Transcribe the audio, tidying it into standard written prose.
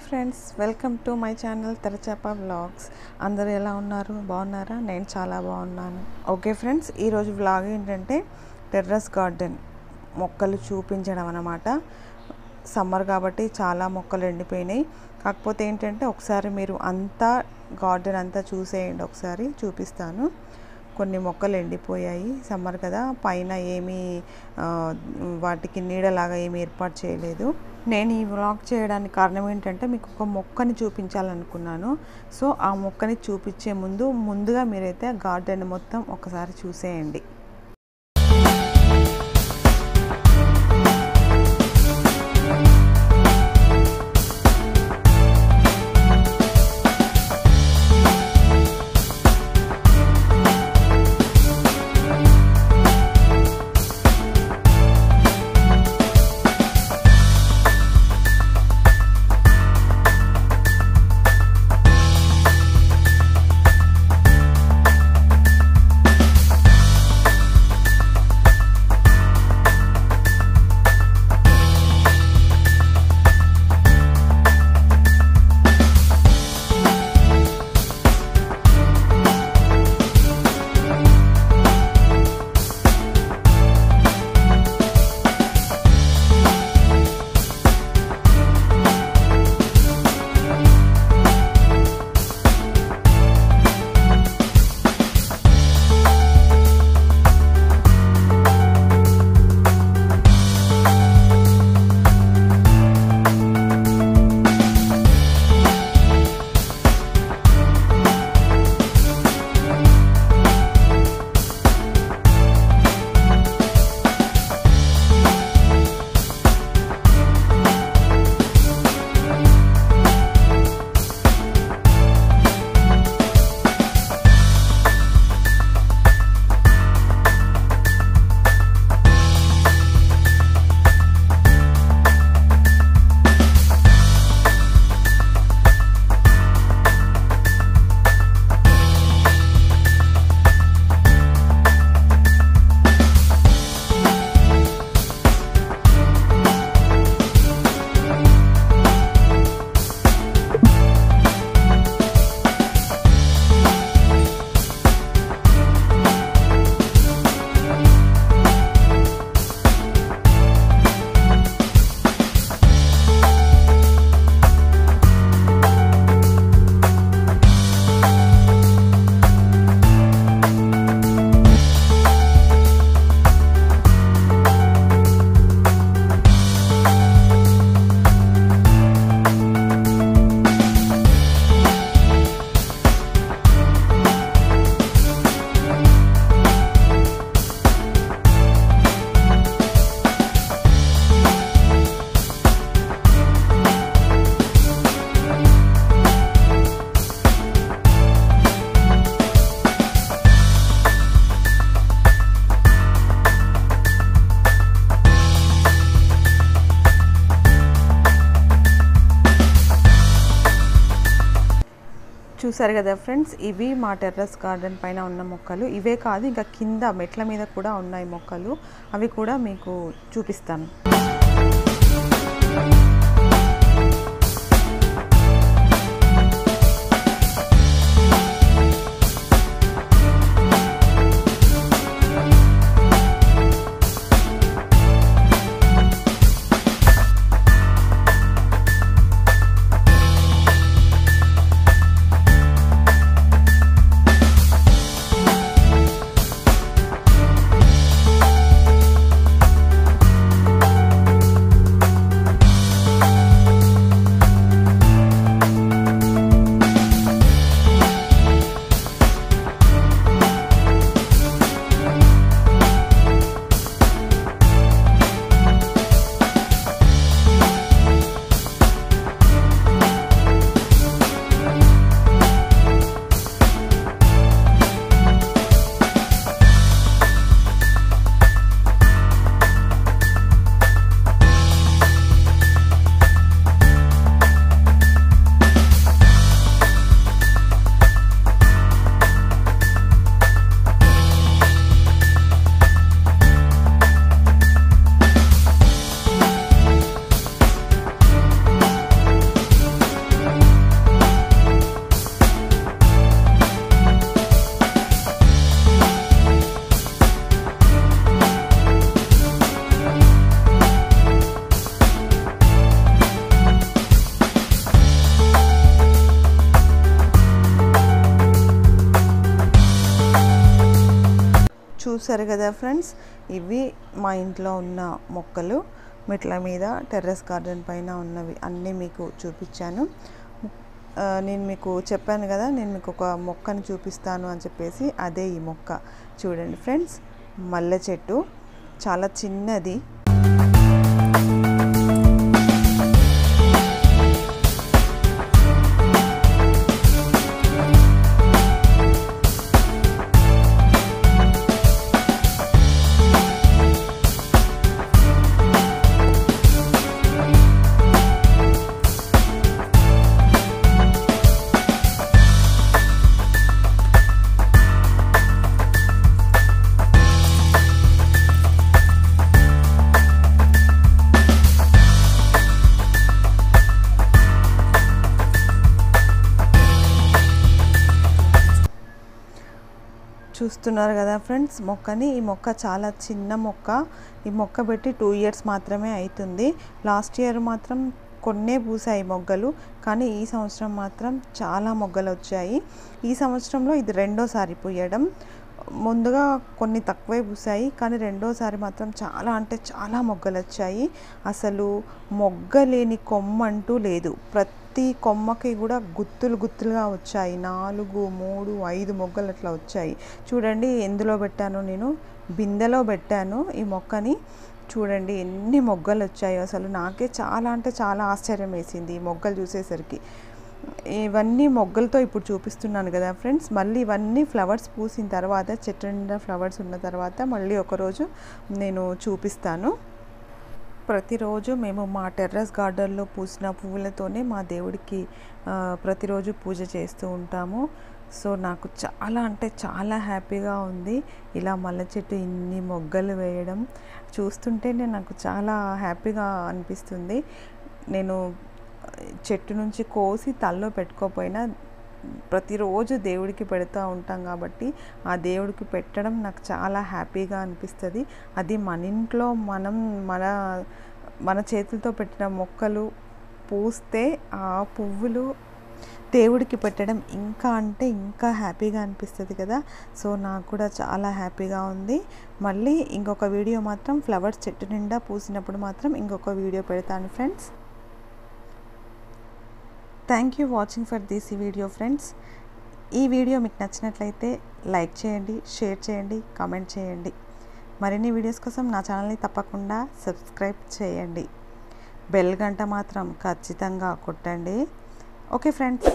Friends, welcome to my channel Terachapa vlogs. అందరూ ఎలా ఉన్నారు? బాగున్నారా? నేను చాలా బాగున్నాను. ఓకే ఫ్రెండ్స్, ఈరోజు వ్లాగ్ ఏంటంటే టెర్రస్ గార్డెన్ మొక్కలు చూపించడం అన్నమాట. సమ్మర్ కాబట్టి చాలా మొక్కలు ఎండిపోయినాయి. కాకపోతే ఏంటంటే ఒకసారి మీరు అంతా గార్డెన్ అంతా చూసేయండి, ఒకసారి చూపిస్తాను. కొన్ని మొక్కలు ఎండిపోయాయి, సమ్మర్ కదా, పైన ఏమీ వాటికి నీడలాగా ఏమీ ఏర్పాటు చేయలేదు. నేను ఈ వ్లాగ్ చేయడానికి కారణం ఏంటంటే మీకు ఒక మొక్కని చూపించాలనుకున్నాను. సో ఆ మొక్కని చూపించే ముందుగా మీరైతే గార్డెన్ మొత్తం ఒకసారి చూసేయండి. చూసారు కదా ఫ్రెండ్స్, ఇవి మా టెర్రస్ గార్డెన్ పైన ఉన్న మొక్కలు. ఇవే కాదు, ఇంకా కింద మెట్ల మీద కూడా ఉన్నాయి మొక్కలు. అవి కూడా మీకు చూపిస్తాను. చూసారు కదా ఫ్రెండ్స్, ఇవి మా ఇంట్లో ఉన్న మొక్కలు. మెట్ల మీద టెర్రస్ గార్డెన్ పైన ఉన్నవి అన్నీ మీకు చూపించాను. నేను మీకు చెప్పాను కదా, నేను మీకు ఒక మొక్కను చూపిస్తాను అని చెప్పేసి, అదే ఈ మొక్క. చూడండి ఫ్రెండ్స్, మల్లె చెట్టు చాలా చిన్నది. చూస్తున్నారు కదా ఫ్రెండ్స్ మొక్కని. ఈ మొక్క చాలా చిన్న మొక్క. ఈ మొక్క పెట్టి 2 ఇయర్స్ మాత్రమే అవుతుంది. లాస్ట్ ఇయర్ మాత్రం కొన్నే పూసాయి మొగ్గలు, కానీ ఈ సంవత్సరం మాత్రం చాలా మొగ్గలు వచ్చాయి. ఈ సంవత్సరంలో ఇది రెండోసారి పూయడం. ముందుగా కొన్ని తక్కువే పూసాయి, కానీ రెండోసారి మాత్రం చాలా అంటే చాలా మొగ్గలు వచ్చాయి. అసలు మొగ్గ లేని కొమ్మ అంటూ లేదు. ప్రతి కొమ్మకి కూడా గుత్తులుగా వచ్చాయి. 4, 3, 5 మొగ్గలు అట్లా వచ్చాయి. చూడండి, ఎందులో పెట్టాను, నేను బిందెలో పెట్టాను ఈ మొక్కని. చూడండి ఎన్ని మొగ్గలు వచ్చాయో. అసలు నాకే చాలా అంటే చాలా ఆశ్చర్యం వేసింది ఈ మొగ్గలు చూసేసరికి. ఇవన్నీ మొగ్గలతో ఇప్పుడు చూపిస్తున్నాను కదా ఫ్రెండ్స్. మళ్ళీ ఇవన్నీ ఫ్లవర్స్ పూసిన తర్వాత, చెట్టు నిండా ఫ్లవర్స్ ఉన్న తర్వాత మళ్ళీ ఒకరోజు నేను చూపిస్తాను. ప్రతిరోజు మేము మా టెర్రస్ గార్డెన్లో పూసిన పువ్వులతోనే మా దేవుడికి ప్రతిరోజు పూజ చేస్తూ ఉంటాము. సో నాకు చాలా అంటే చాలా హ్యాపీగా ఉంది ఇలా మల్లె చెట్టు ఇన్ని మొగ్గలు వేయడం చూస్తుంటేనే నాకు చాలా హ్యాపీగా అనిపిస్తుంది. నేను చెట్టు నుంచి కోసి తల్లో పెట్టుకోపోయినా ప్రతిరోజు దేవుడికి పెడుతూ ఉంటాం కాబట్టి ఆ దేవుడికి పెట్టడం నాకు చాలా హ్యాపీగా అనిపిస్తుంది. అది మన ఇంట్లో మన చేతులతో పెట్టిన మొక్కలు పూస్తే ఆ పువ్వులు దేవుడికి పెట్టడం ఇంకా అంటే ఇంకా హ్యాపీగా అనిపిస్తుంది కదా. సో నాకు కూడా చాలా హ్యాపీగా ఉంది. మళ్ళీ ఇంకొక వీడియో మాత్రం ఫ్లవర్స్ చెట్టు నిండా పూసినప్పుడు మాత్రం ఇంకొక వీడియో పెడతాను friends. Thank you watching for this video friends. ఈ వీడియో మీకు నచ్చినట్లయితే లైక్ చేయండి, షేర్ చేయండి, కామెంట్ చేయండి. మరిన్ని వీడియోస్ కోసం నా ఛానల్ని తప్పకుండా సబ్స్క్రైబ్ చేయండి. బెల్ గంట మాత్రం ఖచ్చితంగా కొట్టండి. Okay friends.